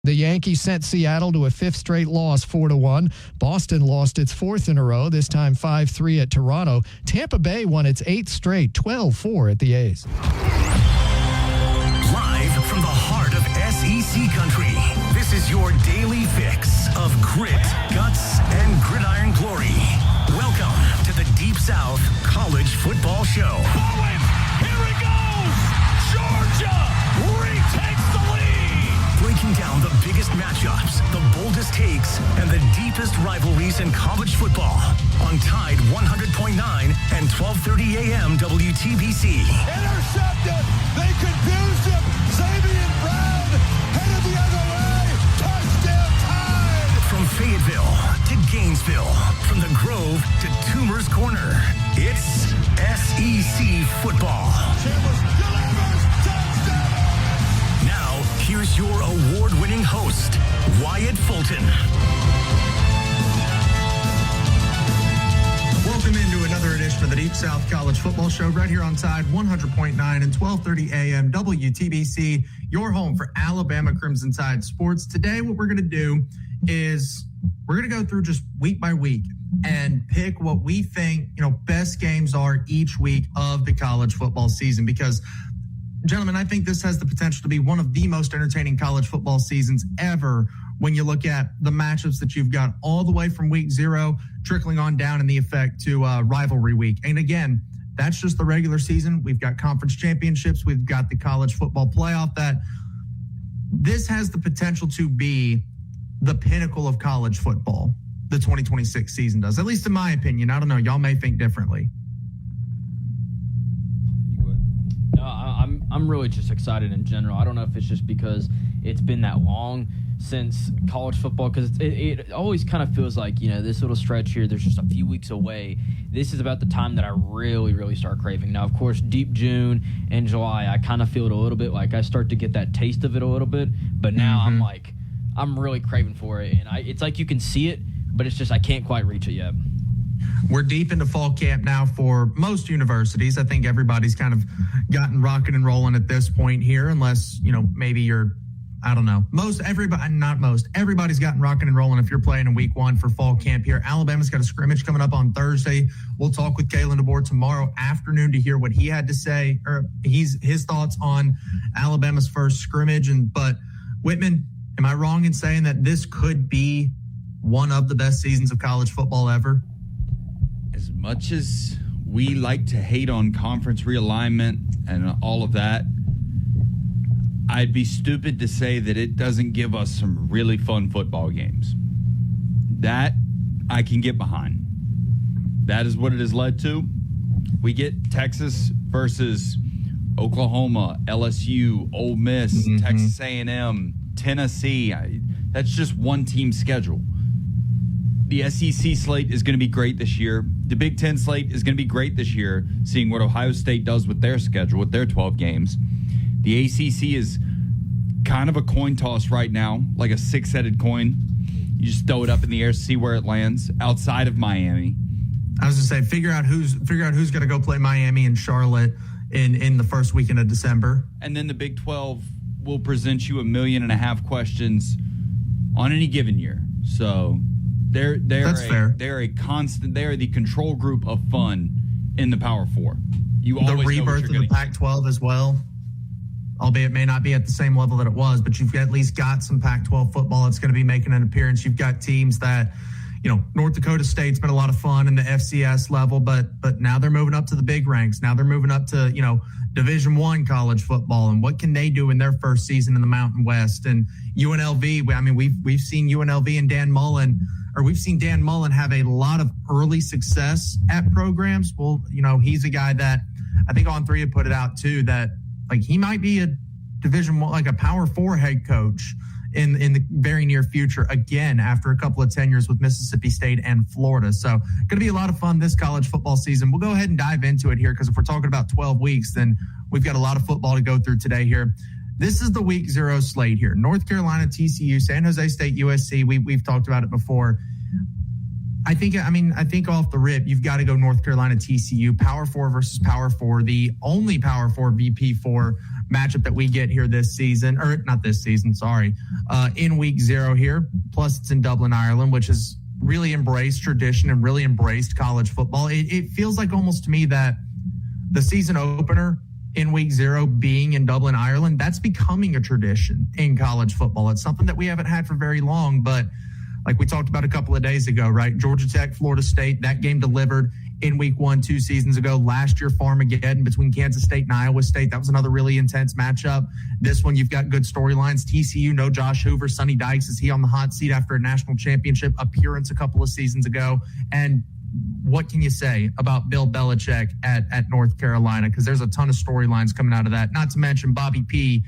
The Yankees sent Seattle to a fifth straight loss, 4-1. Boston lost its fourth in a row, this time 5-3 at Toronto. Tampa Bay won its eighth straight, 12-4 at the A's. Live from the heart of SEC country, this is your daily fix of grit, guts, and gridiron glory. Welcome to the Deep South College Football Show. Bowen, here he goes! Georgia retakes the lead! Breaking down the biggest matchups, the boldest takes, and the deepest rivalries in college football on Tide 100.9 and 1230 AM WTBC. Intercepted! They confused him! Xavier Brown headed the other way! Touchdown Tide! From Fayetteville to Gainesville, from the Grove to Toomer's Corner, it's SEC football. Chambers delivers! Touchdown! Now, here's your award-winning host, Wyatt Fulton. Welcome into another edition of the Deep South College Football Show right here on Tide 100.9 and 1230 AM WTBC, your home for Alabama Crimson Tide sports. Today, what we're going to do is we're going to go through just week by week and pick what we think, best games are each week of the college football season because, gentlemen, I think this has the potential to be one of the most entertaining college football seasons ever when you look at the matchups that you've got all the way from week 0 trickling on down in the effect to rivalry week. And again, that's just the regular season. We've got conference championships. We've got the college football playoff. That this has the potential to be the pinnacle of college football. The 2026 season does, at least in my opinion. I don't know. Y'all may think differently. No, I'm really just excited in general. I don't know if it's just because it's been that long since college football, because it always kind of feels like, this little stretch here, there's just a few weeks away. This is about the time that I really, really start craving. Now, of course, deep June and July, I kind of feel it a little bit, like I start to get that taste of it a little bit, but now I'm really craving for it, and it's like you can see it, but it's just I can't quite reach it yet. We're deep into fall camp now for most universities. I think everybody's kind of gotten rocking and rolling at this point here, unless, maybe you're, I don't know. Everybody's gotten rocking and rolling if you're playing in week 1 for fall camp here. Alabama's got a scrimmage coming up on Thursday. We'll talk with Kalen DeBoer tomorrow afternoon to hear what he had to say, or his thoughts on Alabama's first scrimmage. But Whitman, am I wrong in saying that this could be one of the best seasons of college football ever? As much as we like to hate on conference realignment and all of that, I'd be stupid to say that it doesn't give us some really fun football games. That I can get behind. That is what it has led to. We get Texas versus Oklahoma, LSU, Ole Miss, Texas A&M, Tennessee. That's just one team schedule. The SEC slate is going to be great this year. The Big Ten slate is going to be great this year, seeing what Ohio State does with their schedule, with their 12 games. The ACC is kind of a coin toss right now, like a 6-headed coin. You just throw it up in the air, see where it lands outside of Miami. I was going to say, figure out who's going to go play Miami and Charlotte in the first weekend of December. And then the Big 12 will present you 1.5 million questions on any given year. So That's fair. They're a constant. They are the control group of fun in the Power Four. You always the rebirth of the Pac-12 as well, albeit it may not be at the same level that it was, but you've at least got some Pac-12 football that's going to be making an appearance. You've got teams that, North Dakota State's been a lot of fun in the FCS level, but now they're moving up to the big ranks. Now they're moving up to, Division I college football, and what can they do in their first season in the Mountain West? And UNLV, I mean, we've seen UNLV and Dan Mullen have a lot of early success at programs. Well, he's a guy that I think On3 had put it out too, that like he might be a Division I, like a Power 4 head coach in the very near future, again, after a couple of tenures with Mississippi State and Florida. So going to be a lot of fun this college football season. We'll go ahead and dive into it here, because if we're talking about 12 weeks, then we've got a lot of football to go through today here. This is the week 0 slate here. North Carolina, TCU, San Jose State, USC. We've talked about it before. I think off the rip, you've got to go North Carolina, TCU, Power 4 versus Power 4, the only Power 4 VP4 matchup that we get here this season, or not this season, sorry, in week 0 here. Plus, it's in Dublin, Ireland, which has really embraced tradition and really embraced college football. It feels like almost to me that the season opener in week 0 being in Dublin, Ireland, that's becoming a tradition in college football. It's something that we haven't had for very long, but like we talked about a couple of days ago, right? Georgia Tech, Florida State, that game delivered in week 1 2 seasons ago. Last year, Farmageddon between Kansas State and Iowa State. That was another really intense matchup. This one, you've got good storylines. TCU, no Josh Hoover. Sonny Dykes, is he on the hot seat after a national championship appearance a couple of seasons ago? And what can you say about Bill Belichick at North Carolina? Because there's a ton of storylines coming out of that. Not to mention Bobby P.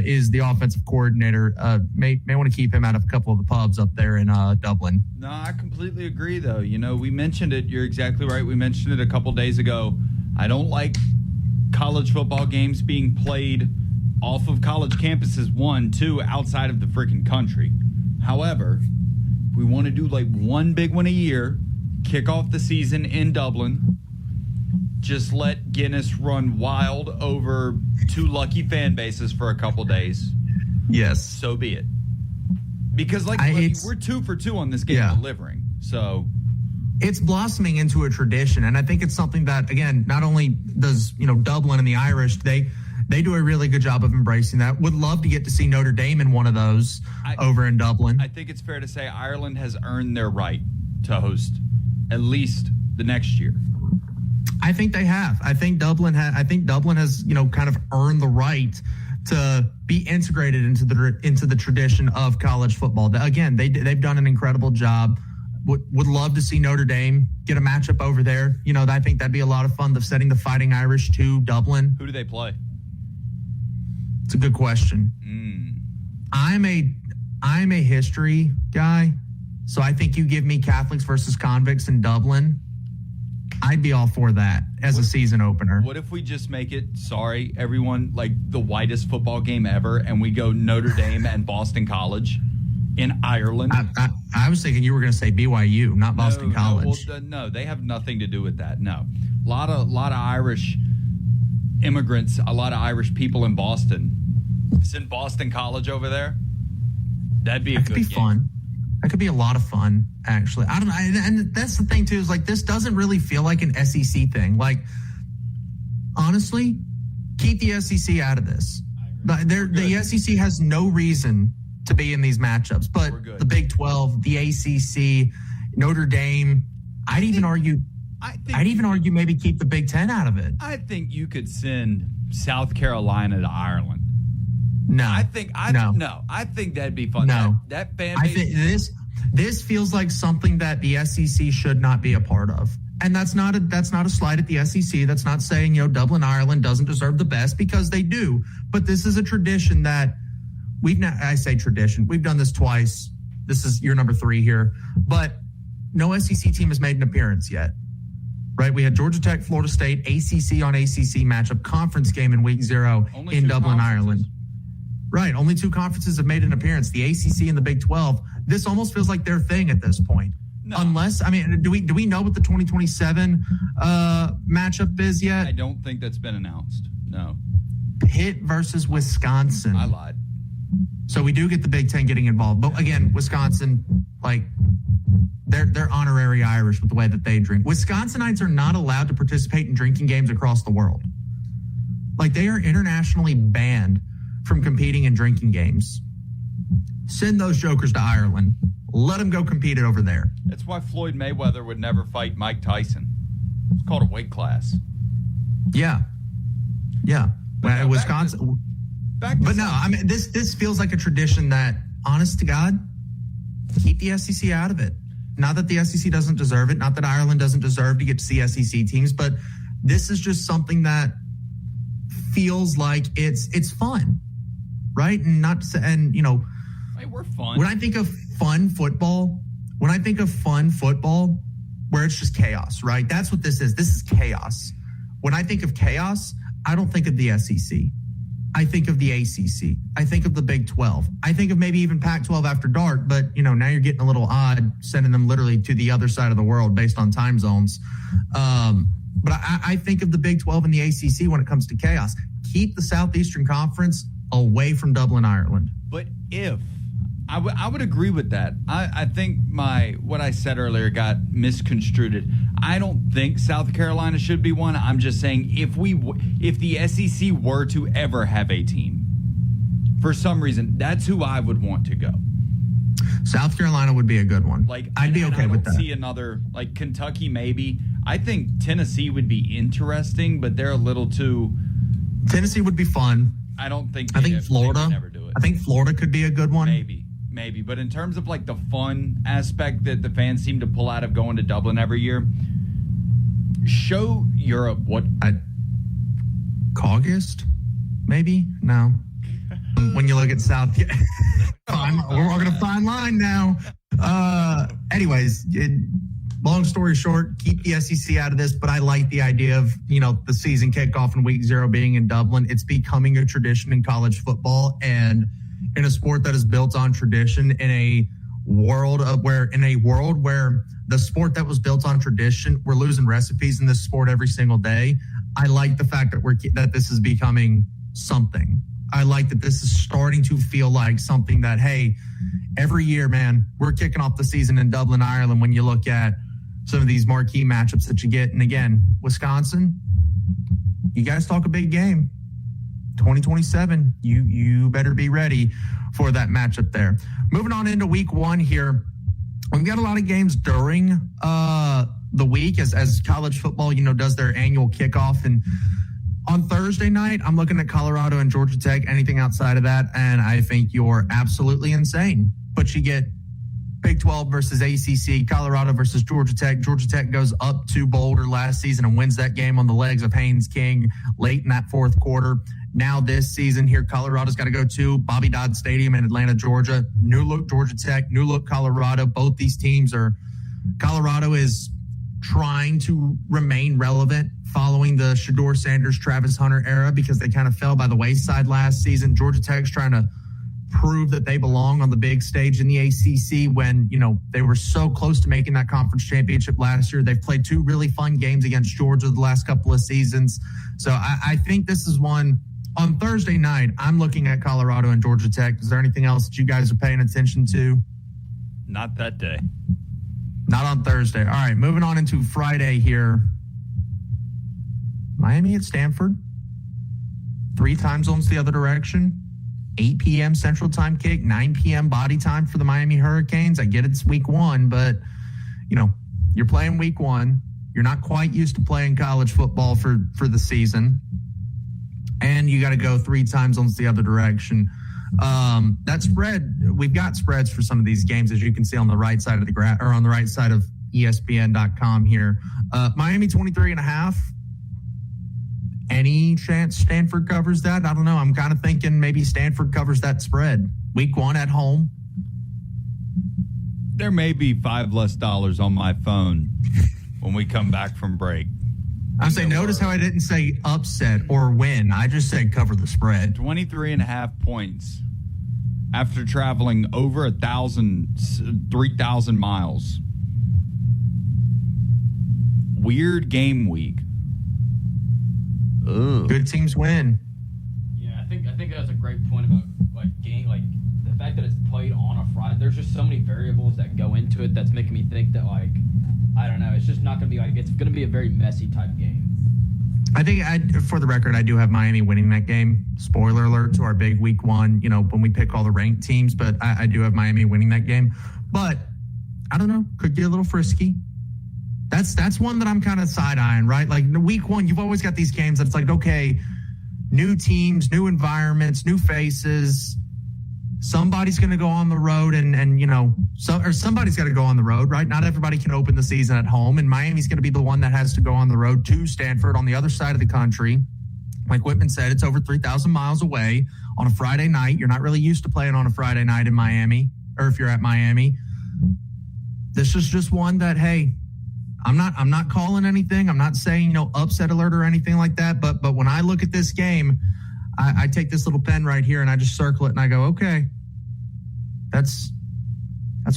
Is the offensive coordinator. May want to keep him out of a couple of the pubs up there in Dublin. No, I completely agree, though. You know, we mentioned it. You're exactly right. We mentioned it a couple days ago. I don't like college football games being played off of college campuses, 1, 2, outside of the freaking country. However, we want to do like one big one a year, kick off the season in Dublin. Just let Guinness run wild over 2 lucky fan bases for a couple days. Yes. So be it. Because, like, we're 2 for 2 on this game delivering. So it's blossoming into a tradition. And I think it's something that, again, not only does, Dublin and the Irish, they do a really good job of embracing that. Would love to get to see Notre Dame in one of those over in Dublin. I think it's fair to say Ireland has earned their right to host at least the next year. I think they have. I think Dublin has, kind of earned the right to be integrated into the tradition of college football. Again, they've done an incredible job. Would love to see Notre Dame get a matchup over there. I think that'd be a lot of fun. Of setting the Fighting Irish to Dublin. Who do they play? It's a good question. I'm a history guy, so I think you give me Catholics versus convicts in Dublin, I'd be all for that as a season opener. What if we just make it, sorry, everyone, like the whitest football game ever, and we go Notre Dame and Boston College in Ireland? I was thinking you were going to say BYU, not Boston College. No, they have nothing to do with that. No. A lot of Irish immigrants, a lot of Irish people in Boston. Send Boston College over there. That'd be a good game. Fun. That could be a lot of fun, actually. I don't know. And that's the thing, too, is like this doesn't really feel like an SEC thing. Like, honestly, keep the SEC out of this. The SEC has no reason to be in these matchups. But the Big 12, the ACC, Notre Dame, I'd even argue maybe keep the Big 10 out of it. I think you could send South Carolina to Ireland. No, I think that'd be fun. No, that fan base. I think this feels like something that the SEC should not be a part of, and that's not a slight at the SEC. That's not saying Dublin, Ireland doesn't deserve the best, because they do. But this is a tradition that I say tradition. We've done this twice. This is year number 3 here, but no SEC team has made an appearance yet. Right, we had Georgia Tech, Florida State, ACC on ACC matchup, conference game in week 0 in Dublin, Ireland. Right, only 2 conferences have made an appearance, the ACC and the Big 12. This almost feels like their thing at this point. No. Unless, do we know what the 2027 matchup is yet? I don't think that's been announced. No. Pitt versus Wisconsin. I lied. So we do get the Big 10 getting involved. But again, Wisconsin, like, they're honorary Irish with the way that they drink. Wisconsinites are not allowed to participate in drinking games across the world. Like, they are internationally banned from competing in drinking games. Send those jokers to Ireland. Let them go compete it over there. That's why Floyd Mayweather would never fight Mike Tyson. It's called a weight class. Yeah. But Wisconsin. This feels like a tradition that, honest to God, keep the SEC out of it. Not that the SEC doesn't deserve it. Not that Ireland doesn't deserve to get to see SEC teams. But this is just something that feels like it's fun. Right? Hey, we're fun. When I think of fun football, where it's just chaos, right? That's what this is. This is chaos. When I think of chaos, I don't think of the SEC. I think of the ACC. I think of the Big 12. I think of maybe even Pac-12 after dark, but now you're getting a little odd sending them literally to the other side of the world based on time zones. But I think of the Big 12 and the ACC when it comes to chaos. keep the Southeastern Conference away from Dublin, Ireland. But if I would agree with that. I think what I said earlier got misconstrued. I don't think South Carolina should be one. I'm just saying if the SEC were to ever have a team, for some reason, that's who I would want to go. South Carolina would be a good one. I'd be okay with that. I don't see another, Kentucky maybe. I think Tennessee would be interesting, but they're a little too... Tennessee would be fun. I don't think... I think Florida... They would never do it. I think Florida could be a good one. Maybe. But in terms of, the fun aspect that the fans seem to pull out of going to Dublin every year, show Europe what... August? Maybe? No. When you look at South... We're walking a fine line now. Anyways, long story short, keep the SEC out of this, but I like the idea of, the season kickoff in week 0 being in Dublin. It's becoming a tradition in college football and in a sport that is built on tradition in a world where the sport that was built on tradition, we're losing recipes in this sport every single day. I like the fact that this is becoming something. I like that this is starting to feel like something that, hey, every year, man, we're kicking off the season in Dublin, Ireland. When you look at some of these marquee matchups that you get, and again, Wisconsin, you guys talk a big game. 2027, you better be ready for that matchup there. Moving on into week 1 here, we've got a lot of games during the week as college football, does their annual kickoff. And on Thursday night, I'm looking at Colorado and Georgia Tech. Anything outside of that, and I think you're absolutely insane. But you get Big 12 versus ACC, Colorado versus Georgia Tech. Georgia Tech goes up to Boulder last season and wins that game on the legs of Haynes King late in that fourth quarter. Now this season here, Colorado's got to go to Bobby Dodd Stadium in Atlanta, Georgia. New look Georgia Tech, new look Colorado. Both these teams Colorado is trying to remain relevant following the Shedeur Sanders, Travis Hunter era because they kind of fell by the wayside last season. Georgia Tech's trying to prove that they belong on the big stage in the ACC when, they were so close to making that conference championship last year. They've played 2 really fun games against Georgia the last couple of seasons. So I think this is one on Thursday night. I'm looking at Colorado and Georgia Tech. Is there anything else that you guys are paying attention to? Not that day. Not on Thursday. All right, moving on into Friday here. Miami at Stanford. 3 time zones the other direction. 8 p.m. Central Time kick, 9 p.m. body time for the Miami Hurricanes. I get it's week 1, but, you're playing week 1. You're not quite used to playing college football for the season. And you got to go 3 time zones the other direction. That spread, we've got spreads for some of these games, as you can see on the right side of the graph, or on the right side of ESPN.com here. Miami 23.5. Any chance Stanford covers that? I don't know. I'm kind of thinking maybe Stanford covers that spread. Week 1 at home. There may be $5 less on my phone when we come back from break. I'm saying, notice how I didn't say upset or win. I just said cover the spread. 23.5 points after traveling over 3,000 miles. Weird game week. Ugh. Good teams win. Yeah, I think that's a great point about game, the fact that it's played on a Friday. There's just so many variables that go into it that's making me think that I don't know. It's just not going to be it's going to be a very messy type game. I think, for the record, I do have Miami winning that game. Spoiler alert to our big week 1, when we pick all the ranked teams, but I do have Miami winning that game. But I don't know, could get a little frisky. That's one that I'm kind of side-eyeing, right? Week 1, you've always got these games that's okay, new teams, new environments, new faces. Somebody's going to go on the road and somebody's got to go on the road, right? Not everybody can open the season at home, and Miami's going to be the one that has to go on the road to Stanford on the other side of the country. Like Whitman said, it's over 3,000 miles away on a Friday night. You're not really used to playing on a Friday night in Miami, or if you're at Miami. This is just one that, hey, I'm not calling anything. I'm not saying, upset alert or anything like that. But when I look at this game, I take this little pen right here and I just circle it and I go, okay, that's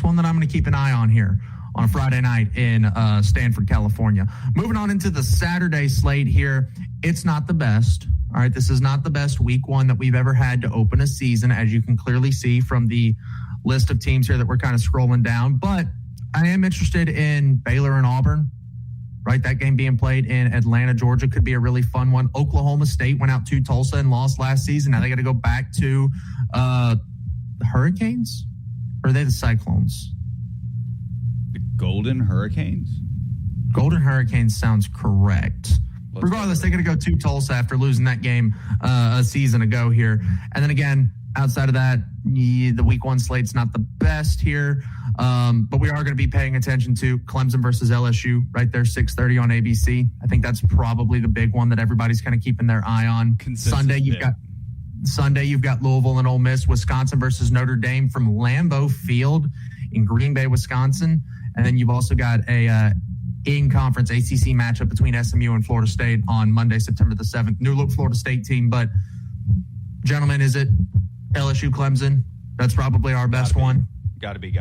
one that I'm going to keep an eye on here on a Friday night in Stanford, California. Moving on into the Saturday slate here. It's not the best. All right, this is not the best week one that we've ever had to open a season, as you can clearly see from the list of teams here that we're kind of scrolling down. But I am interested in Baylor and Auburn, right? That game being played in Atlanta, Georgia could be a really fun one. Oklahoma State went out to Tulsa and lost last season. Now they got to go back to the Hurricanes, or are they the Cyclones? The Golden Hurricanes? Golden Hurricanes sounds correct. Regardless, they're going to go to Tulsa after losing that game a season ago here. And then again, outside of that, the week one slate's not the best here. But we are going to be paying attention to Clemson versus LSU right there, 6:30 on ABC. I think that's probably the big one that everybody's kind of keeping their eye on. Sunday, you've got Louisville and Ole Miss, Wisconsin versus Notre Dame from Lambeau Field in Green Bay, Wisconsin. And then you've also got a in-conference ACC matchup between SMU and Florida State on Monday, September the 7th. New look Florida State team, but gentlemen, is it LSU Clemson? That's probably our best one. Gotta be.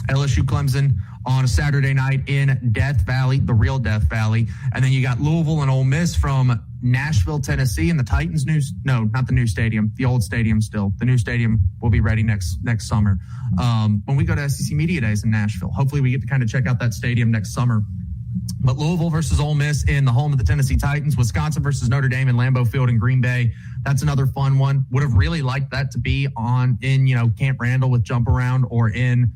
LSU Clemson on a Saturday night in Death Valley, the real Death Valley. And then you got Louisville and Ole Miss from Nashville, Tennessee, and the Titans not the new stadium, the old stadium still. The new stadium will be ready next summer. When we go to SEC Media Days in Nashville, hopefully we get to kind of check out that stadium next summer. But Louisville versus Ole Miss in the home of the Tennessee Titans, Wisconsin versus Notre Dame in Lambeau Field in Green Bay. That's another fun one. Would have really liked that to be in Camp Randall with Jump Around, or in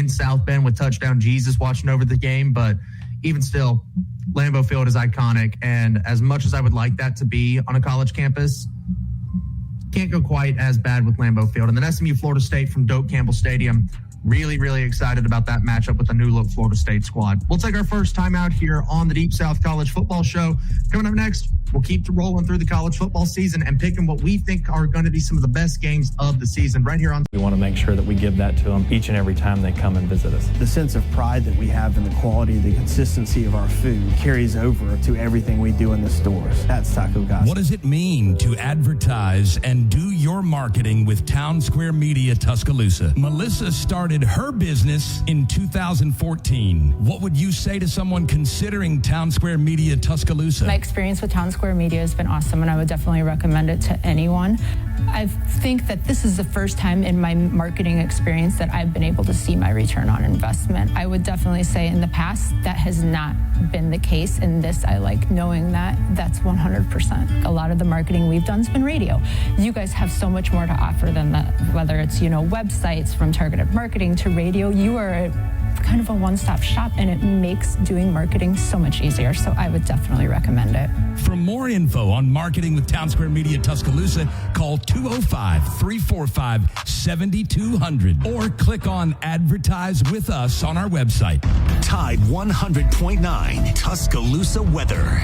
South Bend with Touchdown Jesus watching over the game. But even still, Lambeau Field is iconic. And as much as I would like that to be on a college campus, can't go quite as bad with Lambeau Field. And then SMU Florida State from Doak Campbell Stadium. Really, really excited about that matchup with the new look Florida State squad. We'll take our first time out here on the Deep South College Football Show. Coming up next, we'll keep rolling through the college football season and picking what we think are going to be some of the best games of the season right here on. We want to make sure that we give that to them each and every time they come and visit us. The sense of pride that we have in the quality, the consistency of our food carries over to everything we do in the stores. That's Taco Gas. What does it mean to advertise and do your marketing with Town Square Media Tuscaloosa? Melissa started her business in 2014. What would you say to someone considering Town Square Media Tuscaloosa? My experience with Town Square Media has been awesome, and I would definitely recommend it to anyone. I think that this is the first time in my marketing experience that I've been able to see my return on investment. I would definitely say in the past that has not been the case. In this, I like knowing that that's 100%. A lot of the marketing we've done has been radio. You guys have so much more to offer than that, whether it's, websites, from targeted marketing to radio. You are kind of a one-stop shop, and it makes doing marketing so much easier. So I would definitely recommend it. For more info on marketing with Town Square Media Tuscaloosa, call 205-345-7200 or click on Advertise with Us on our website. Tide 100.9 Tuscaloosa weather.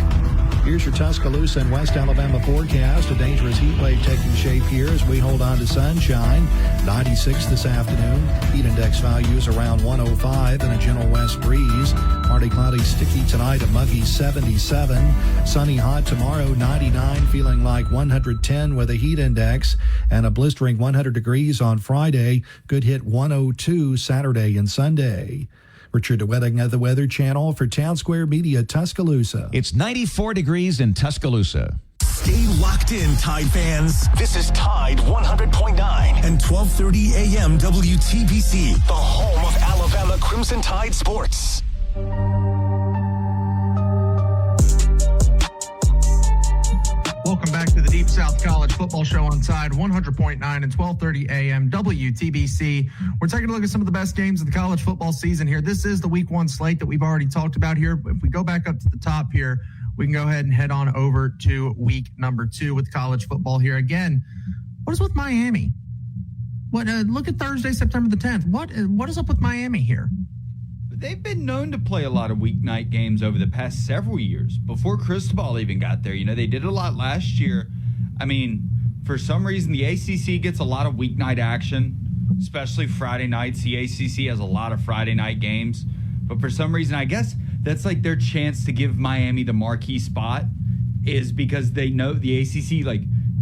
Here's your Tuscaloosa and West Alabama forecast. A dangerous heat wave taking shape here as we hold on to sunshine. 96 this afternoon. Heat index values around 105 and a gentle west breeze. Partly cloudy, sticky tonight, a muggy 77. Sunny, hot tomorrow, 99, feeling like 110 with a heat index. And a blistering 100 degrees on Friday. Good hit 102 Saturday and Sunday. Richard DeWetting of the Weather Channel for Town Square Media Tuscaloosa. It's 94 degrees in Tuscaloosa. Stay locked in, Tide fans. This is Tide 100.9 and 1230 AM WTBC, the home of Alabama Crimson Tide sports. Welcome back to the Deep South College Football Show on Tide 100.9 and 1230 AM WTBC. We're taking a look at some of the best games of the college football season here. This is the week one slate that we've already talked about here. If we go back up to the top here, we can go ahead and head on over to week number 2 with college football here. Again, what is with Miami? Look at Thursday, September the 10th. What is up with Miami here? They've been known to play a lot of weeknight games over the past several years. Before Cristobal even got there, they did a lot last year. I mean, for some reason, the ACC gets a lot of weeknight action, especially Friday nights. The ACC has a lot of Friday night games. But for some reason, I guess that's like their chance to give Miami the marquee spot, is because they know the ACC,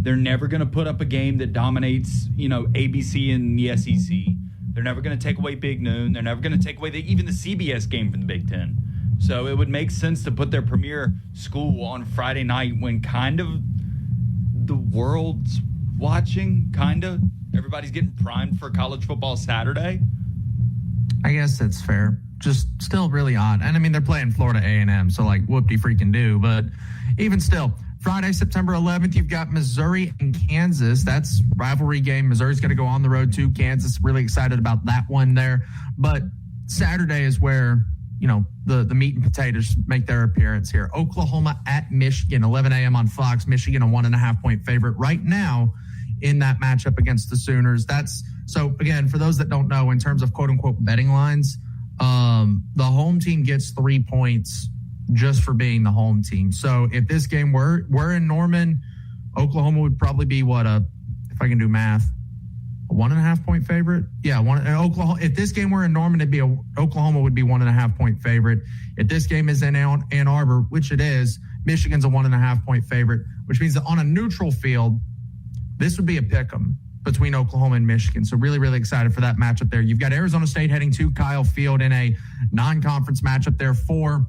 they're never going to put up a game that dominates, ABC and the SEC. They're never going to take away Big Noon. They're never going to take away even the CBS game from the Big Ten. So it would make sense to put their premier school on Friday night when kind of the world's watching, kind of. Everybody's getting primed for college football Saturday. I guess that's fair. Just still really odd. And I mean, they're playing Florida A&M, so like whoop-de-freaking-do. But even still, Friday, September 11th, you've got Missouri and Kansas. That's rivalry game. Missouri's going to go on the road to Kansas. Really excited about that one there. But Saturday is where, the meat and potatoes make their appearance here. Oklahoma at Michigan, 11 a.m. on Fox. Michigan, a 1.5-point favorite right now in that matchup against the Sooners. So, again, for those that don't know, in terms of quote-unquote betting lines, the home team gets 3 points just for being the home team. So if this game were in Norman, Oklahoma would probably be if I can do math, a 1.5-point favorite. Yeah, Oklahoma. If this game were in Norman, Oklahoma would be 1.5-point favorite. If this game is in Ann Arbor, which it is, Michigan's a 1.5-point favorite, which means that on a neutral field, this would be a pick'em between Oklahoma and Michigan. So really, really excited for that matchup there. You've got Arizona State heading to Kyle Field in a non-conference matchup there for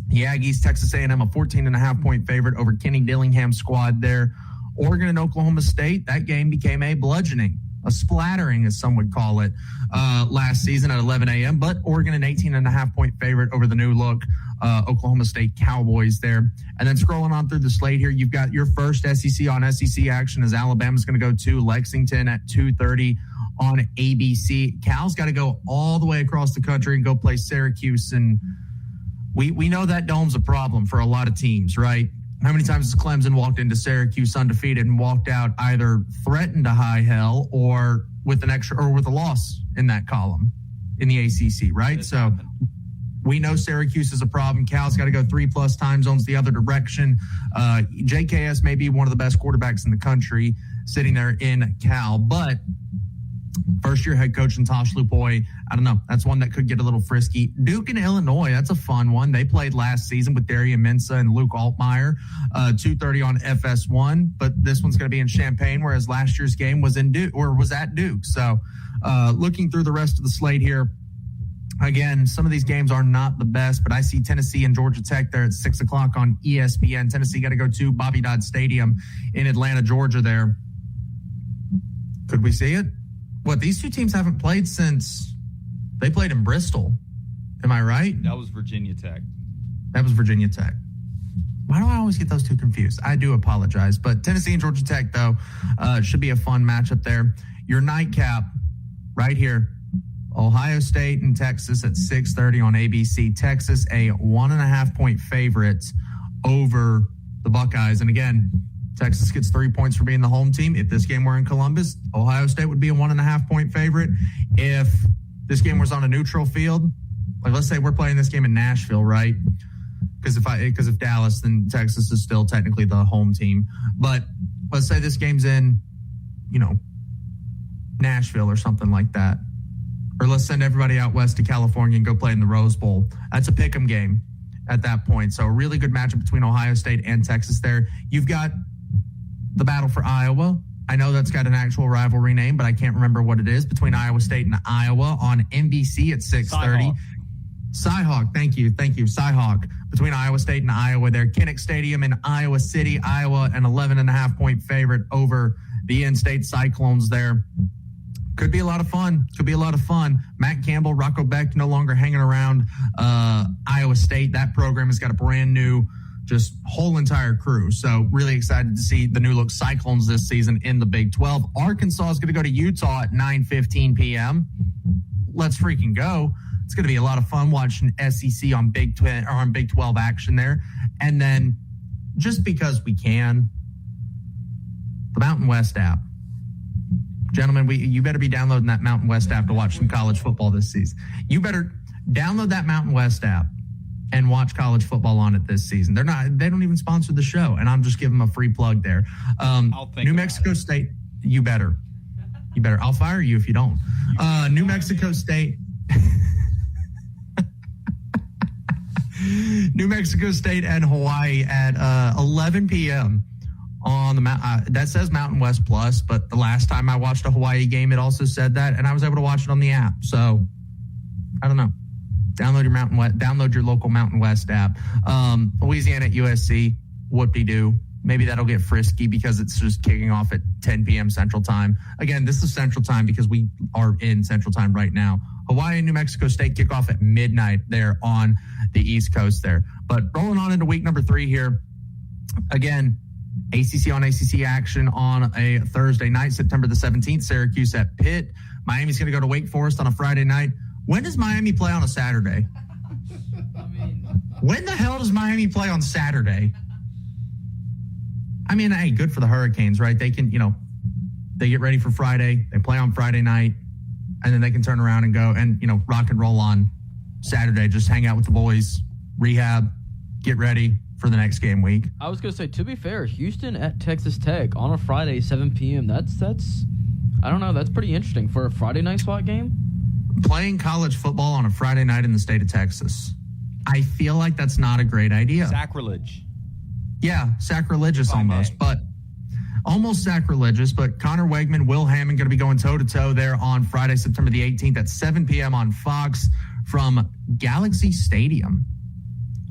the Aggies. Texas A&M, a 14.5-point favorite over Kenny Dillingham's squad there. Oregon and Oklahoma State, that game became a bludgeoning, a splattering, as some would call it, last season at 11 a.m. But Oregon, an 18.5-point favorite over the new look Oklahoma State Cowboys there. And then scrolling on through the slate here, you've got your first SEC on SEC action as Alabama's going to go to Lexington at 2:30 on ABC. Cal's got to go all the way across the country and go play Syracuse. And we know that dome's a problem for a lot of teams, right? How many times has Clemson walked into Syracuse undefeated and walked out either threatened to high hell or with a loss in that column in the ACC, right? So we know Syracuse is a problem. Cal's got to go 3+ time zones the other direction. JKS may be one of the best quarterbacks in the country sitting there in Cal, but first-year head coach and Tosh Lupoy, I don't know. That's one that could get a little frisky. Duke and Illinois, that's a fun one. They played last season with Darian Mensah and Luke Altmaier, 2:30 on FS1. But this one's going to be in Champaign, whereas last year's game was at Duke. So, looking through the rest of the slate here, again, some of these games are not the best, but I see Tennessee and Georgia Tech there at 6 o'clock on ESPN. Tennessee got to go to Bobby Dodd Stadium in Atlanta, Georgia. There, could we see it? What, these two teams haven't played since they played in Bristol. Am I right? That was Virginia Tech. Why do I always get those two confused? I do apologize. But Tennessee and Georgia Tech, though, should be a fun matchup there. Your nightcap right here, Ohio State and Texas at 6:30 on ABC. Texas, a 1.5-point favorite over the Buckeyes. And again, Texas gets 3 points for being the home team. If this game were in Columbus, Ohio State would be a 1.5-point favorite. If this game was on a neutral field, like let's say we're playing this game in Nashville, right? Because if Dallas, then Texas is still technically the home team. But let's say this game's in, Nashville or something like that. Or let's send everybody out west to California and go play in the Rose Bowl. That's a pick'em game at that point. So a really good matchup between Ohio State and Texas there. You've got the battle for Iowa. I know that's got an actual rivalry name, but I can't remember what it is, between Iowa State and Iowa on NBC at 6:30. Cyhawk, thank you. Cyhawk, between Iowa State and Iowa there. Kinnick Stadium in Iowa City, Iowa, an 11.5-point favorite over the in-state Cyclones there. Could be a lot of fun. Matt Campbell, Rocco Beck no longer hanging around Iowa State. That program has got a brand new, just whole entire crew. So really excited to see the new look Cyclones this season in the Big 12. Arkansas is going to go to Utah at 9:15 p.m. Let's freaking go. It's going to be a lot of fun watching SEC on Big 12 action there. And then just because we can, the Mountain West app. Gentlemen, you better be downloading that Mountain West app to watch some college football this season. You better download that Mountain West app and watch college football on it this season. They don't even sponsor the show, and I'm just giving them a free plug there. New Mexico State, you better. I'll fire you if you don't. New Mexico State. New Mexico State and Hawaii at 11 p.m. on the that says Mountain West Plus, but the last time I watched a Hawaii game, it also said that, and I was able to watch it on the app. So I don't know. Download your local Mountain West app. Louisiana at USC, whoop-de-doo. Maybe that'll get frisky because it's just kicking off at 10 p.m. Central Time. Again, this is Central Time because we are in Central Time right now. Hawaii and New Mexico State kick off at midnight there on the East Coast there. But rolling on into week number 3 here. Again, ACC on ACC action on a Thursday night, September the 17th. Syracuse at Pitt. Miami's going to go to Wake Forest on a Friday night. When does Miami play on a Saturday? When the hell does Miami play on Saturday? I mean, hey, good for the Hurricanes, right? They can, they get ready for Friday. They play on Friday night, and then they can turn around and go and, rock and roll on Saturday. Just hang out with the boys, rehab, get ready for the next game week. I was going to say, to be fair, Houston at Texas Tech on a Friday, 7 p.m. That's I don't know. That's pretty interesting for a Friday night SWAT game. Playing college football on a Friday night in the state of Texas. I feel like that's not a great idea. Sacrilege. Yeah, sacrilegious almost, but almost sacrilegious. But Connor Wegman, Will Hammond going to be going toe-to-toe there on Friday, September the 18th at 7 p.m. on Fox from Galaxy Stadium.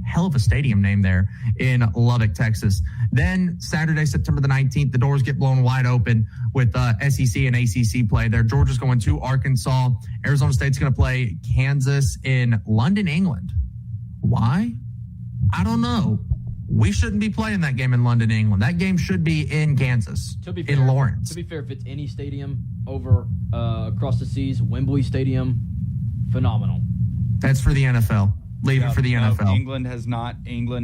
Hell of a stadium name there in Lubbock, Texas. Then Saturday, September the 19th, the doors get blown wide open with SEC and ACC play there. Georgia's going to Arkansas. Arizona State's going to play Kansas in London, England. Why? I don't know. We shouldn't be playing that game in London, England. That game should be in Kansas, in Lawrence. To be fair, if it's any stadium over across the seas, Wembley Stadium, phenomenal. That's for the NFL. Leave it for the NFL. England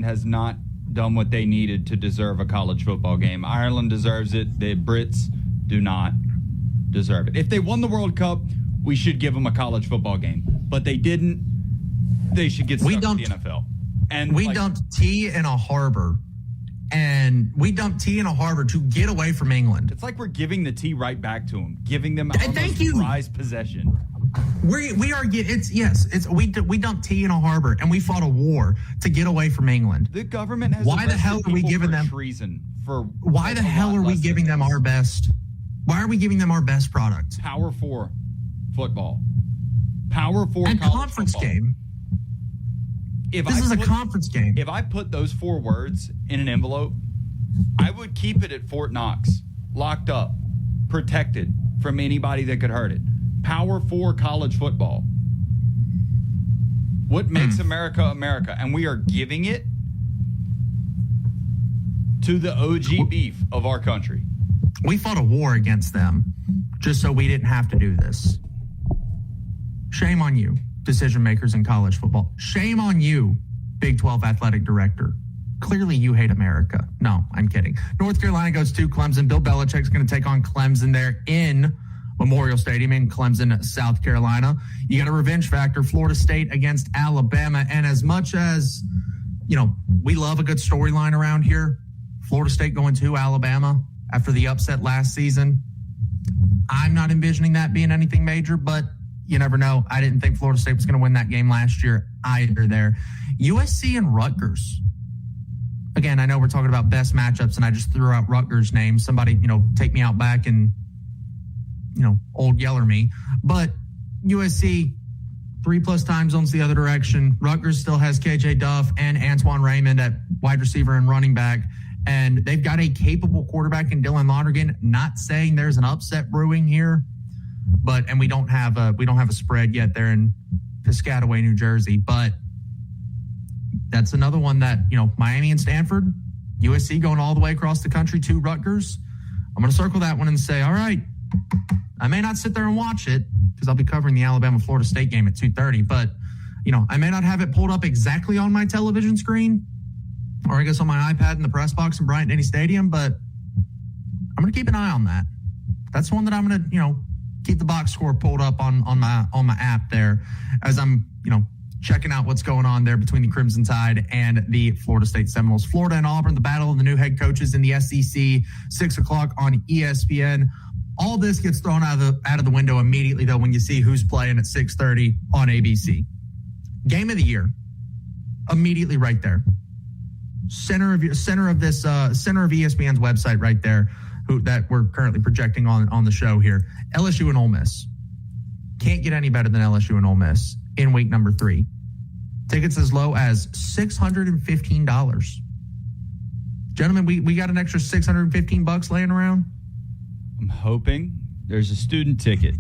has not done what they needed to deserve a college football game. Ireland deserves it. The Brits do not deserve it. If they won the World Cup, we should give them a college football game. But they didn't. They should get stuck with the NFL. And we dumped tea in a harbor. And we dumped tea in a harbor to get away from England. It's like we're giving the tea right back to them, giving them almost prized possession. We dumped tea in a harbor and we fought a war to get away from England. The government has why the hell are we giving them treason for why the hell are we giving them our best? Why are we giving them our best product? Power 4 football. Power 4 and college conference football. Game. This is a conference game. If I put those 4 words in an envelope, I would keep it at Fort Knox, locked up, protected from anybody that could hurt it. Power 4 college football. What makes America America? And we are giving it to the OG beef of our country. We fought a war against them just so we didn't have to do this. Shame on you, decision makers in college football. Shame on you, Big 12 athletic director. Clearly you hate America. No, I'm kidding. North Carolina goes to Clemson. Bill Belichick's going to take on Clemson there in Memorial Stadium in Clemson, South Carolina. You got a revenge factor, Florida State against Alabama. And as much as, we love a good storyline around here, Florida State going to Alabama after the upset last season, I'm not envisioning that being anything major, but you never know. I didn't think Florida State was going to win that game last year either there. USC and Rutgers. Again, I know we're talking about best matchups, and I just threw out Rutgers' name. Somebody, take me out back and, old yeller me. But USC, 3+ time zones the other direction. Rutgers still has KJ Duff and Antoine Raymond at wide receiver and running back. And they've got a capable quarterback in Dylan Lonergan. Not saying there's an upset brewing here, and we don't have a spread yet there in Piscataway, New Jersey. But that's another one that, Miami and Stanford, USC going all the way across the country to Rutgers. I'm going to circle that one and say, all right, I may not sit there and watch it because I'll be covering the Alabama-Florida State game at 2:30, but, I may not have it pulled up exactly on my television screen or I guess on my iPad in the press box in Bryant-Denny Stadium, but I'm going to keep an eye on that. That's one that I'm going to, keep the box score pulled up on my app there as I'm, checking out what's going on there between the Crimson Tide and the Florida State Seminoles. Florida and Auburn, the battle of the new head coaches in the SEC, 6:00 on ESPN. All this gets thrown out of the window immediately, though, when you see who's playing at 6:30 on ABC. Game of the year, immediately right there. Center of ESPN's website right there, that we're currently projecting on the show here. LSU and Ole Miss. Can't get any better than LSU and Ole Miss in week number 3. Tickets as low as $615. Gentlemen, we got an extra $615 laying around. I'm hoping there's a student ticket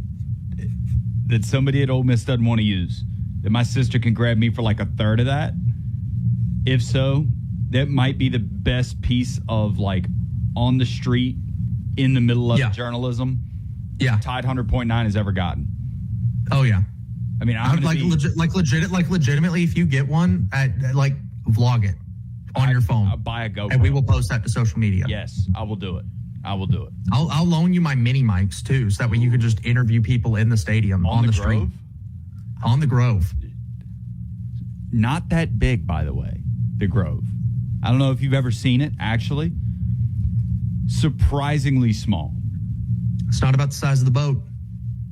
that somebody at Ole Miss doesn't want to use, that my sister can grab me for like a third of that. If so, that might be the best piece of like on the street in the middle of journalism. Yeah, Tide 100.9 has ever gotten. Oh yeah, I mean, I would legitimately, if you get one, like vlog it on your phone. I'll buy a GoPro, and we will post that to social media. Yes, I will do it. I'll loan you my mini mics too, so that way you could just interview people in the stadium on the street. On the Grove. Not that big, by the way, the Grove. I don't know if you've ever seen it, actually. Surprisingly small. It's not about the size of the boat.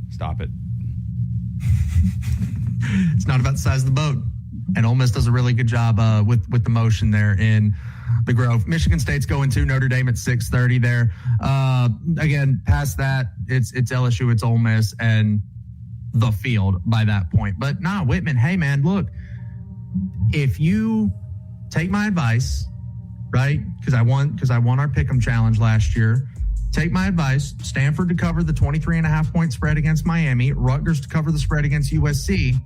Stop it. It's not about the size of the boat. And Ole Miss does a really good job with the motion there in the Grove. Michigan State's going to Notre Dame at 6:30 there. Again, past that, it's LSU, it's Ole Miss, and the field by that point. But Whitman, hey, man, look, if you take my advice, right, because I won our Pick'em Challenge last year, take my advice, Stanford to cover the 23.5-point spread against Miami, Rutgers to cover the spread against USC.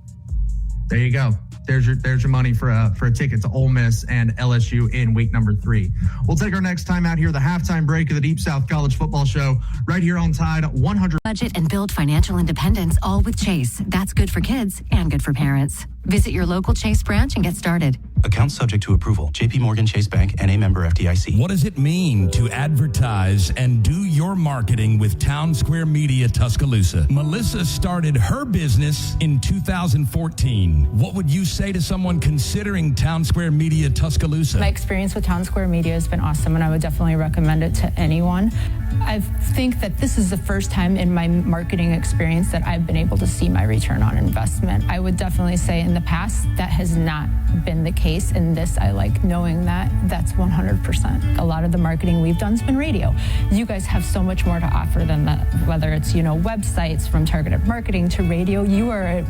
There you go. There's your money for a ticket to Ole Miss and LSU in week number 3. We'll take our next time out here, the halftime break of the Deep South College Football Show, right here on Tide 100. Budget and build financial independence, all with Chase. That's good for kids and good for parents. Visit your local Chase branch and get started. Account subject to approval. J.P. Morgan Chase Bank, N.A. member FDIC. What does it mean to advertise and do your marketing with Town Square Media Tuscaloosa? Melissa started her business in 2014. What would you say to someone considering Town Square Media Tuscaloosa? My experience with Town Square Media has been awesome, and I would definitely recommend it to anyone. I think that this is the first time in my marketing experience that I've been able to see my return on investment. I would definitely say in the past that has not been the case. In this, I like knowing that that's 100%. A lot of the marketing we've done has been radio. You guys have so much more to offer than that, whether it's, websites, from targeted marketing to radio. You are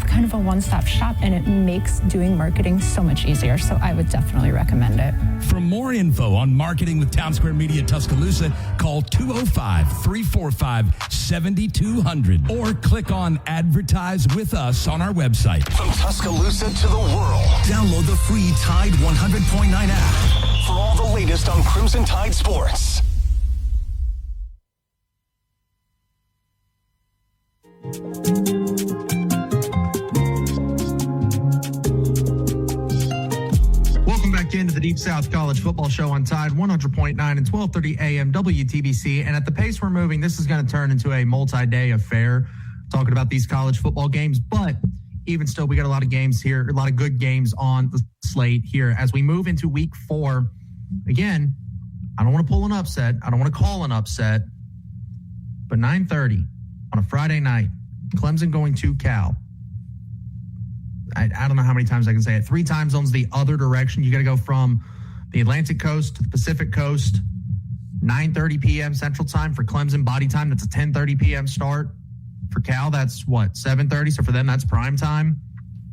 kind of a one-stop shop, and it makes doing marketing so much easier. So I would definitely recommend it. For more info on marketing with Town Square Media Tuscaloosa, call 205-345-7200 or click on Advertise with Us on our website. From Tuscaloosa to the world, download the free Tide 100.9 app for all the latest on Crimson Tide sports. Into the Deep South College Football Show on Tide 100.9 and 1230 AM WTBC. And at the pace we're moving, this is going to turn into a multi-day affair talking about these college football games. But even still, we got a lot of games here, a lot of good games on the slate here as we move into week 4. Again, I don't want to pull an upset. I don't want to call an upset. But 9:30 on a Friday night, Clemson going to Cal. I don't know how many times I can say it. 3 time zones the other direction. You got to go from the Atlantic coast to the Pacific coast. 9:30 p.m. Central Time for Clemson. Body time, that's a 10:30 p.m. start. For Cal, that's 7:30. So for them, that's prime time.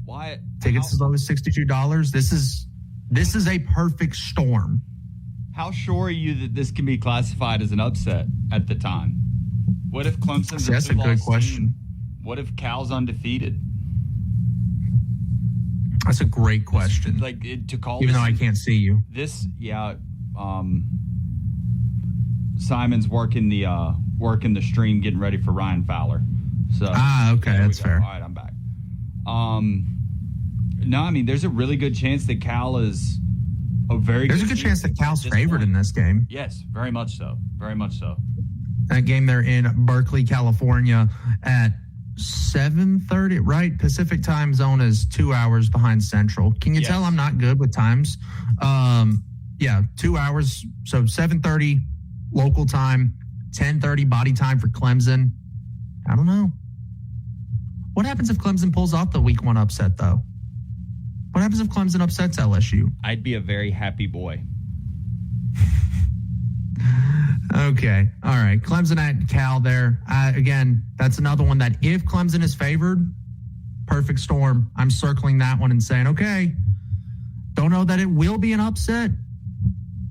Wyatt, tickets as low as $62. This is a perfect storm. How sure are you that this can be classified as an upset at the time? What if Clemson's that's a good question. Team? What if Cal's undefeated? That's a great question. To call, even though I can't see you. Simon's working the stream, getting ready for Ryan Fowler. So okay, that's fair. All right, I'm back. No, I mean, there's a really good chance that Cal is There's a good chance that Cal's favored in this game. Yes, very much so. Very much so. That game there in Berkeley, California at 7:30, right? Pacific time zone is 2 hours behind Central. Can you tell I'm not good with times? 2 hours. So 7:30 local time, 10:30 body time for Clemson. I don't know. What happens if Clemson pulls off the week 1 upset, though? What happens if Clemson upsets LSU? I'd be a very happy boy. Okay. All right. Clemson at Cal there. Again, that's another one that if Clemson is favored, perfect storm. I'm circling that one and saying, okay, don't know that it will be an upset,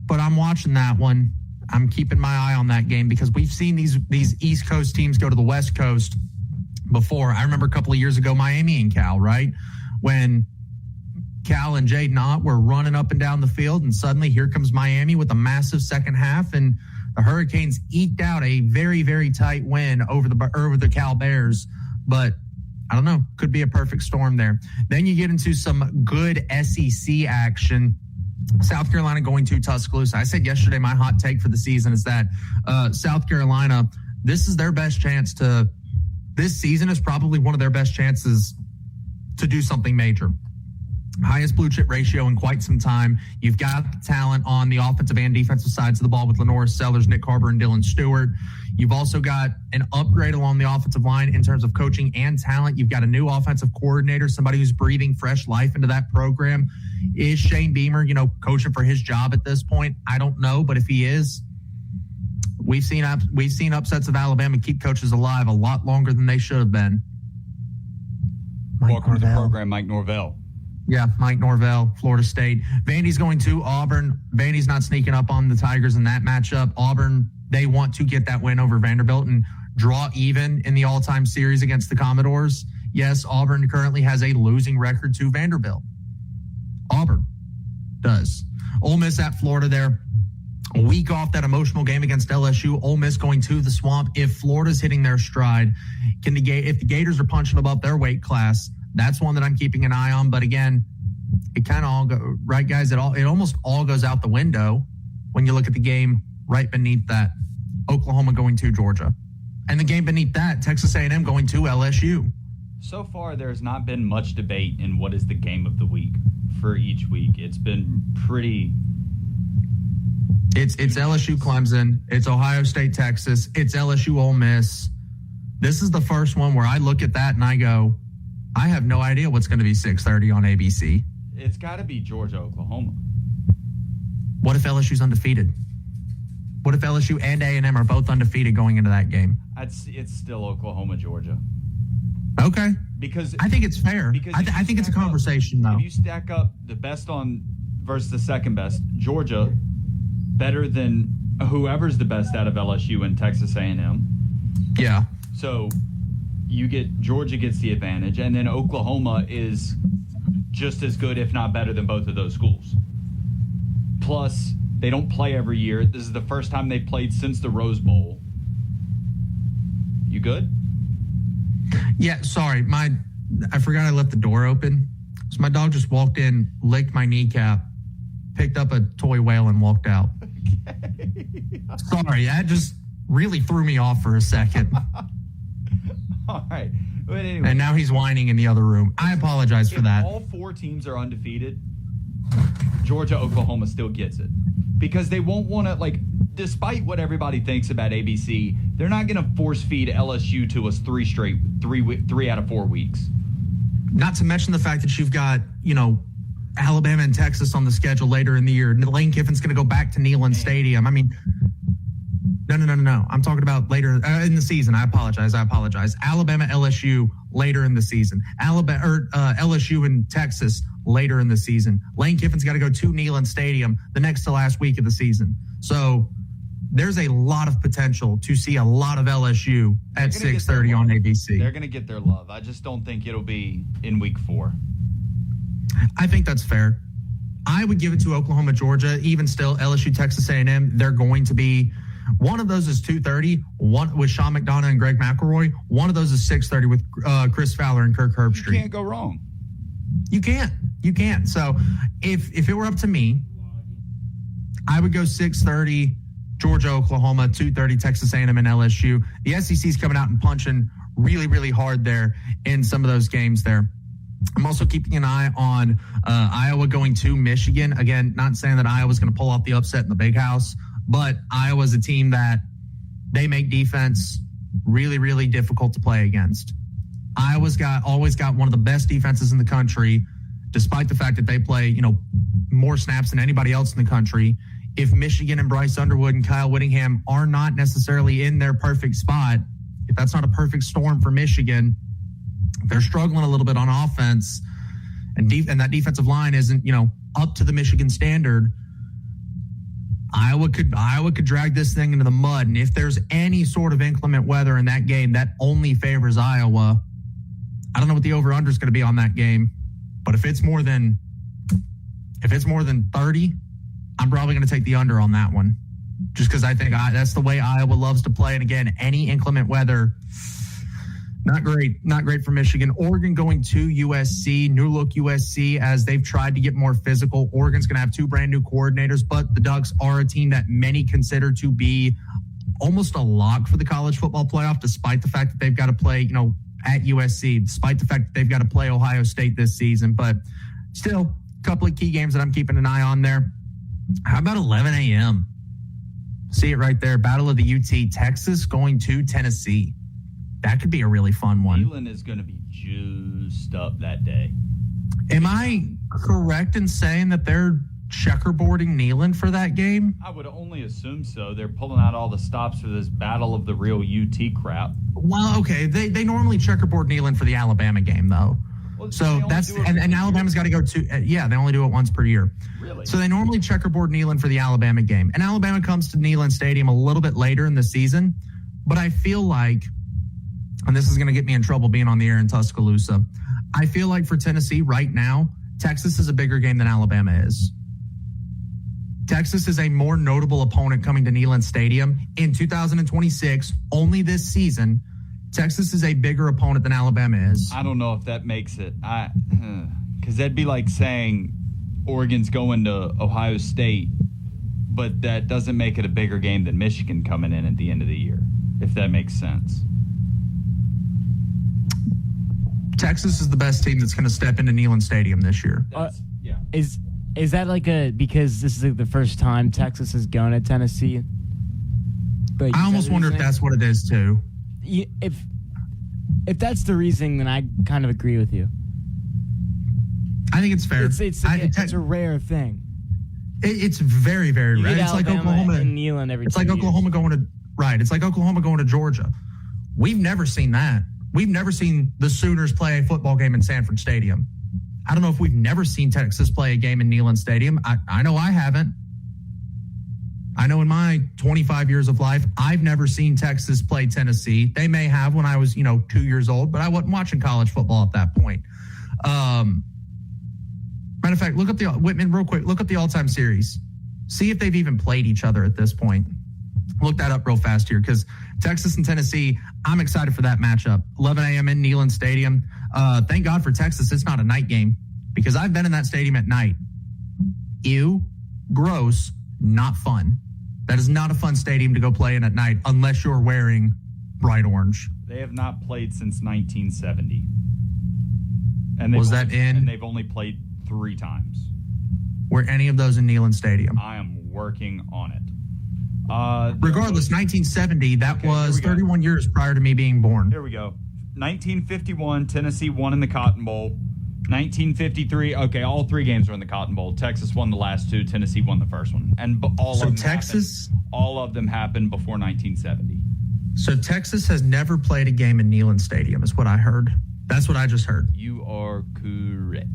but I'm watching that one. I'm keeping my eye on that game because we've seen these East Coast teams go to the West Coast before. I remember a couple of years ago, Miami and Cal, right? When Cal and Jaden Ott were running up and down the field, and suddenly here comes Miami with a massive second half, and the Hurricanes eked out a very, very tight win over the Cal Bears. But I don't know, could be a perfect storm there. Then you get into some good SEC action. South Carolina going to Tuscaloosa. I said yesterday my hot take for the season is that South Carolina, this is their best chance to – this season is probably one of their best chances to do something major. Highest blue chip ratio in quite some time. You've got the talent on the offensive and defensive sides of the ball with Lenore Sellers, Nick Carver, and Dylan Stewart. You've also got an upgrade along the offensive line in terms of coaching and talent. You've got a new offensive coordinator, somebody who's breathing fresh life into that program. Is Shane Beamer, coaching for his job at this point? I don't know, but if he is, we've seen upsets of Alabama keep coaches alive a lot longer than they should have been. Welcome to the program, Mike Norvell. Yeah, Mike Norvell, Florida State. Vandy's going to Auburn. Vandy's not sneaking up on the Tigers in that matchup. Auburn, they want to get that win over Vanderbilt and draw even in the all-time series against the Commodores. Yes, Auburn currently has a losing record to Vanderbilt. Auburn does. Ole Miss at Florida there. A week off that emotional game against LSU. Ole Miss going to the Swamp. If Florida's hitting their stride, if the Gators are punching above their weight class, that's one that I'm keeping an eye on. But again, it kind of all go right, guys. It almost all goes out the window when you look at the game right beneath that. Oklahoma going to Georgia, and the game beneath that, Texas A&M going to LSU. So far, there's not been much debate in what is the game of the week for each week. It's been pretty. It's LSU Clemson. It's Ohio State Texas. It's LSU Ole Miss. This is the first one where I look at that and I go, I have no idea what's going to be 6:30 on ABC. It's got to be Georgia, Oklahoma. What if LSU's undefeated? What if LSU and A&M are both undefeated going into that game? It's still Oklahoma, Georgia. Okay. Because I think it's fair. I think it's a conversation, though. If you stack up the best on versus the second best, Georgia better than whoever's the best out of LSU and Texas A&M. Yeah. So Georgia gets the advantage, and then Oklahoma is just as good, if not better, than both of those schools. Plus, they don't play every year. This is the first time they've played since the Rose Bowl. You good? Yeah, sorry. I forgot I left the door open. So my dog just walked in, licked my kneecap, picked up a toy whale, and walked out. Okay. Sorry, that just really threw me off for a second. All right. But anyway. And now he's whining in the other room. I apologize for that. All four teams are undefeated, Georgia, Oklahoma still gets it. Because they won't want to, despite what everybody thinks about ABC, they're not going to force feed LSU to us three out of 4 weeks. Not to mention the fact that you've got, Alabama and Texas on the schedule later in the year. Lane Kiffin's going to go back to Neyland Stadium. I mean, no. I'm talking about later in the season. I apologize. Alabama, LSU later in the season. LSU and Texas later in the season. Lane Kiffin's got to go to Neyland Stadium the next to last week of the season. So there's a lot of potential to see a lot of LSU at 6:30 on ABC. They're going to get their love. I just don't think it'll be in week 4. I think that's fair. I would give it to Oklahoma, Georgia. Even still, LSU, Texas A&M, they're going to be – one of those is 2:30, one with Sean McDonough and Greg McElroy. One of those is 6:30 with Chris Fowler and Kirk Herbstreit. You can't go wrong. You can't. So if it were up to me, I would go 6:30 Georgia, Oklahoma, 2:30 Texas A&M and LSU. The SEC's coming out and punching really, really hard there in some of those games there. I'm also keeping an eye on Iowa going to Michigan. Again, not saying that Iowa's going to pull off the upset in the big house, but Iowa's a team that they make defense really, really difficult to play against. Iowa's always got one of the best defenses in the country, despite the fact that they play, more snaps than anybody else in the country. If Michigan and Bryce Underwood and Kyle Whittingham are not necessarily in their perfect spot, if that's not a perfect storm for Michigan, they're struggling a little bit on offense, and that defensive line isn't, up to the Michigan standard. Iowa could drag this thing into the mud, and if there's any sort of inclement weather in that game, that only favors Iowa. I don't know what the over-under is going to be on that game, but if it's more than 30, I'm probably going to take the under on that one, just because I think that's the way Iowa loves to play. And again, any inclement weather, not great for Michigan. Oregon going to USC, new look USC, as they've tried to get more physical. Oregon's going to have 2 brand new coordinators, but the Ducks are a team that many consider to be almost a lock for the college football playoff, despite the fact that they've got to play, at USC, despite the fact that they've got to play Ohio State this season. But still, a couple of key games that I'm keeping an eye on there. How about 11 a.m.? See it right there. Battle of the UT, Texas going to Tennessee. That could be a really fun one. Neyland is going to be juiced up that day. Am I correct in saying that they're checkerboarding Neyland for that game? I would only assume so. They're pulling out all the stops for this battle of the real UT crap. Well, okay. They normally checkerboard Neyland for the Alabama game, though. Well, so that's and Alabama's got to go to they only do it once per year. Really? So they normally checkerboard Neyland for the Alabama game, and Alabama comes to Neyland Stadium a little bit later in the season. But I feel like, and this is going to get me in trouble being on the air in Tuscaloosa, I feel like for Tennessee right now, Texas is a bigger game than Alabama is. Texas is a more notable opponent coming to Neyland Stadium in 2026. Only this season, Texas is a bigger opponent than Alabama is. I don't know if that makes it. Because that'd be like saying Oregon's going to Ohio State, but that doesn't make it a bigger game than Michigan coming in at the end of the year, if that makes sense. Texas is the best team that's going to step into Neyland Stadium this year. Yeah. Is that because this is the first time Texas has gone to Tennessee? But I almost wonder if that's what it is too. If that's the reason, then I kind of agree with you. I think it's fair. It's a rare thing. It's very, very rare. It's like Oklahoma and Neyland every. It's like Oklahoma going to It's like Oklahoma going to Georgia. We've never seen that. We've never seen the Sooners play a football game in Sanford Stadium. I don't know if we've never seen Texas play a game in Neyland Stadium. I know I haven't. I know in my 25 years of life, I've never seen Texas play Tennessee. They may have when I was, 2 years old, but I wasn't watching college football at that point. Matter of fact, look up Whitman real quick. Look up the all-time series. See if they've even played each other at this point. Look that up real fast here, because Texas and Tennessee, I'm excited for that matchup. 11 a.m. in Neyland Stadium. Thank God for Texas, it's not a night game, because I've been in that stadium at night. Ew, gross, not fun. That is not a fun stadium to go play in at night unless you're wearing bright orange. They have not played since 1970. And they've only played 3 times. Were any of those in Neyland Stadium? I am working on it. Regardless, 1970, that was 31 years prior to me being born. Here we go. 1951, Tennessee won in the Cotton Bowl. 1953, all 3 games were in the Cotton Bowl. Texas won the last 2. Tennessee won the first one. And all of them happened before 1970. So Texas has never played a game in Neyland Stadium, is what I heard. That's what I just heard. You are correct.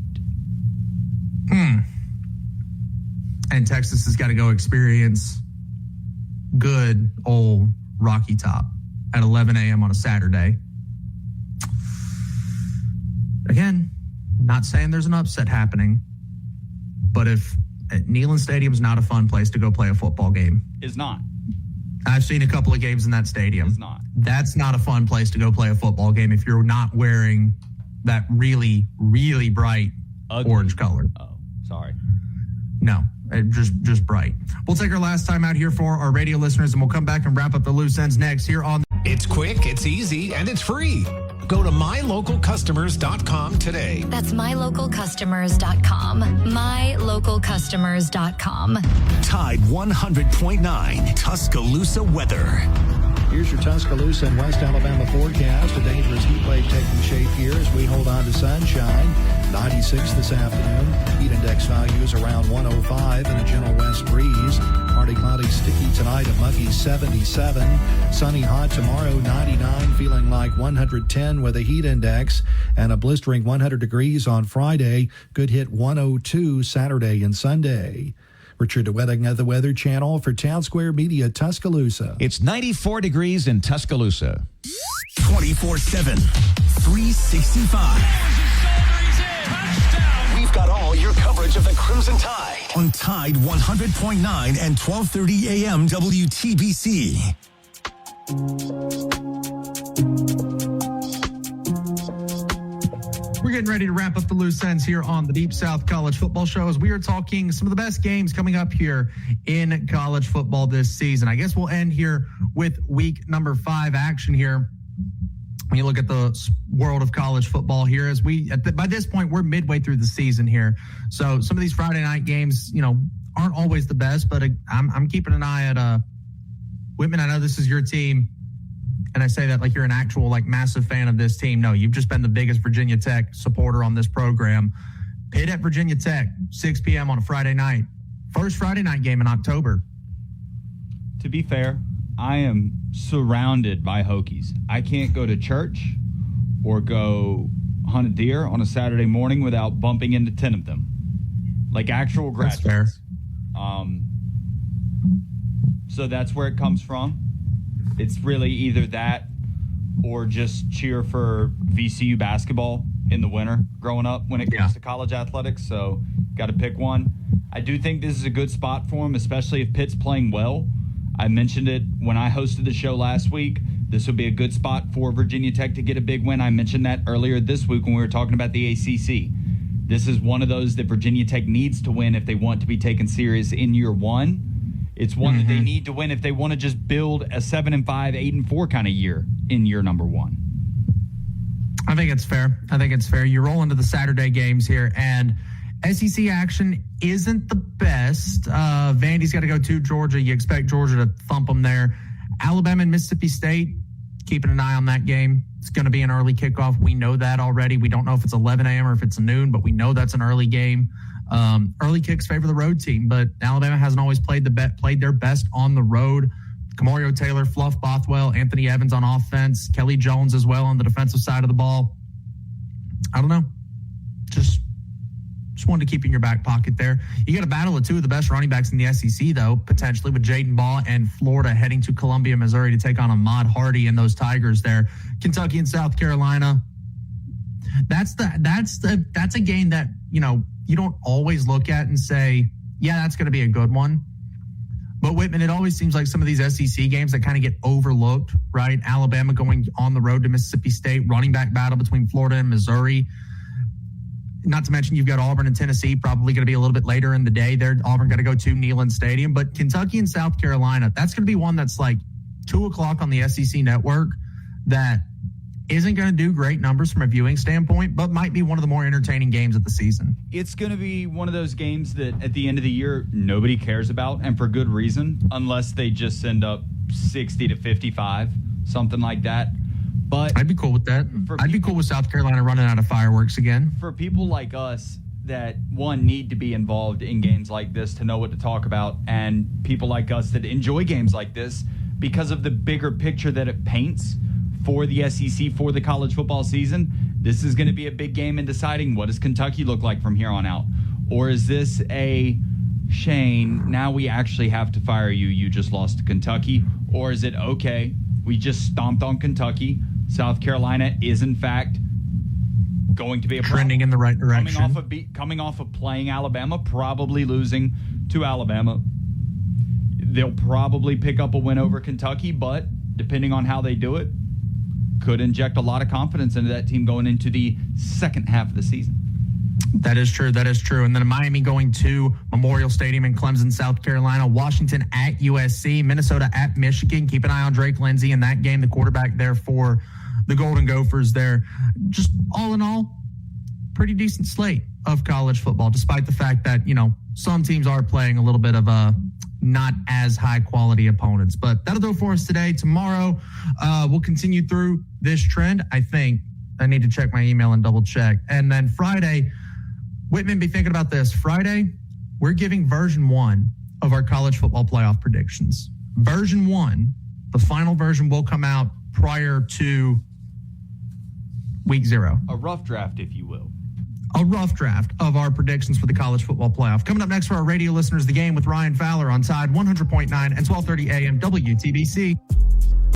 And Texas has got to go experience good old Rocky Top at 11 a.m. on a Saturday. Again, not saying there's an upset happening, but if Neyland Stadium's not a fun place to go play a football game. It's not. I've seen a couple of games in that stadium. It's not. That's not a fun place to go play a football game if you're not wearing that really, really bright orange color. Oh, sorry. No, just bright. We'll take our last time out here for our radio listeners, and we'll come back and wrap up the loose ends next here on. It's quick, it's easy, and it's free. Go to mylocalcustomers.com today. That's mylocalcustomers.com. Mylocalcustomers.com. Tide 100.9 Tuscaloosa weather. Here's your Tuscaloosa and West Alabama forecast. A dangerous heat wave taking shape here as we hold on to sunshine. 96 this afternoon. Heat index values around 105 and a gentle west breeze. Partly cloudy, sticky tonight, a muggy 77. Sunny, hot tomorrow, 99. Feeling like 110 with a heat index. And a blistering 100 degrees on Friday. Could hit 102 Saturday and Sunday. Richard DeWetting of the Weather Channel for Town Square Media, Tuscaloosa. It's 94 degrees in Tuscaloosa. 24/7, 365. We've got all your coverage of the Crimson Tide on Tide 100.9 and 1230 AM WTBC. We're getting ready to wrap up the loose ends here on the Deep South College Football Show as we are talking some of the best games coming up here in college football this season. I guess we'll end here with week number 5 action here. When you look at the world of college football here, as by this point, we're midway through the season here. So some of these Friday night games, aren't always the best, but I'm keeping an eye at Whitman. I know this is your team. And I say that like you're an actual massive fan of this team. No, you've just been the biggest Virginia Tech supporter on this program. Pitt at Virginia Tech, 6 p.m. on a Friday night. First Friday night game in October. To be fair, I am surrounded by Hokies. I can't go to church or go hunt a deer on a Saturday morning without bumping into 10 of them. Like actual graduates. That's fair. So that's where it comes from. It's really either that or just cheer for VCU basketball in the winter growing up when it comes to college athletics. So got to pick one. I do think this is a good spot for them, especially if Pitt's playing well. I mentioned it when I hosted the show last week. This would be a good spot for Virginia Tech to get a big win. I mentioned that earlier this week when we were talking about the ACC. This is one of those that Virginia Tech needs to win if they want to be taken serious in year one. It's one that they need to win if they want to just build a 7-5, 8-4 kind of year in year number 1. I think it's fair. You roll into the Saturday games here, and SEC action isn't the best. Vandy's got to go to Georgia. You expect Georgia to thump them there. Alabama and Mississippi State, keeping an eye on that game. It's going to be an early kickoff. We know that already. We don't know if it's 11 a.m. or if it's noon, but we know that's an early game. Early kicks favor the road team, but Alabama hasn't always played their best on the road. Camario Taylor, Fluff Bothwell, Anthony Evans on offense, Kelly Jones as well on the defensive side of the ball. I don't know. Just wanted to keep in your back pocket there. You got a battle of two of the best running backs in the SEC, though, potentially with Jaden Baugh and Florida heading to Columbia, Missouri to take on Ahmad Hardy and those Tigers there. Kentucky and South Carolina. That's a game that, you don't always look at and say, yeah, that's going to be a good one. But Whitman, it always seems like some of these SEC games that kind of get overlooked, right? Alabama going on the road to Mississippi State, running back battle between Florida and Missouri. Not to mention you've got Auburn and Tennessee probably going to be a little bit later in the day. Auburn got to go to Neyland Stadium. But Kentucky and South Carolina, that's going to be one that's like 2 o'clock on the SEC network that isn't going to do great numbers from a viewing standpoint, but might be one of the more entertaining games of the season. It's going to be one of those games that at the end of the year, nobody cares about, and for good reason, unless they just end up 60-55, something like that. But I'd be cool with that. I'd be cool with South Carolina running out of fireworks again. For people like us that, one, need to be involved in games like this to know what to talk about, and people like us that enjoy games like this because of the bigger picture that it paints for the SEC, for the college football season, this is going to be a big game in deciding what does Kentucky look like from here on out. Or is this a, Shane, now we actually have to fire you, you just lost to Kentucky? Or is it, okay, we just stomped on Kentucky, South Carolina is in fact going to be a trending in the right direction. Coming off of playing Alabama, probably losing to Alabama. They'll probably pick up a win over Kentucky, but depending on how they do it, could inject a lot of confidence into that team going into the second half of the season. That is true. And then Miami going to Memorial Stadium in Clemson, South Carolina. Washington at USC. Minnesota at Michigan. Keep an eye on Drake Lindsay in that game, the quarterback there for the Golden Gophers there. Just all in all, pretty decent slate of college football, despite the fact that, some teams are playing a little bit of not as high quality opponents. But that'll do it for us today. Tomorrow, we'll continue through this trend. I think I need to check my email and double check. And then Friday, Whitman, be thinking about this. Friday, we're giving version 1 of our college football playoff predictions. Version 1, the final version will come out prior to week 0. A rough draft, if you will. A rough draft of our predictions for the college football playoff. Coming up next for our radio listeners, The Game with Ryan Fowler on Tide 100.9 and 1230 AM WTBC.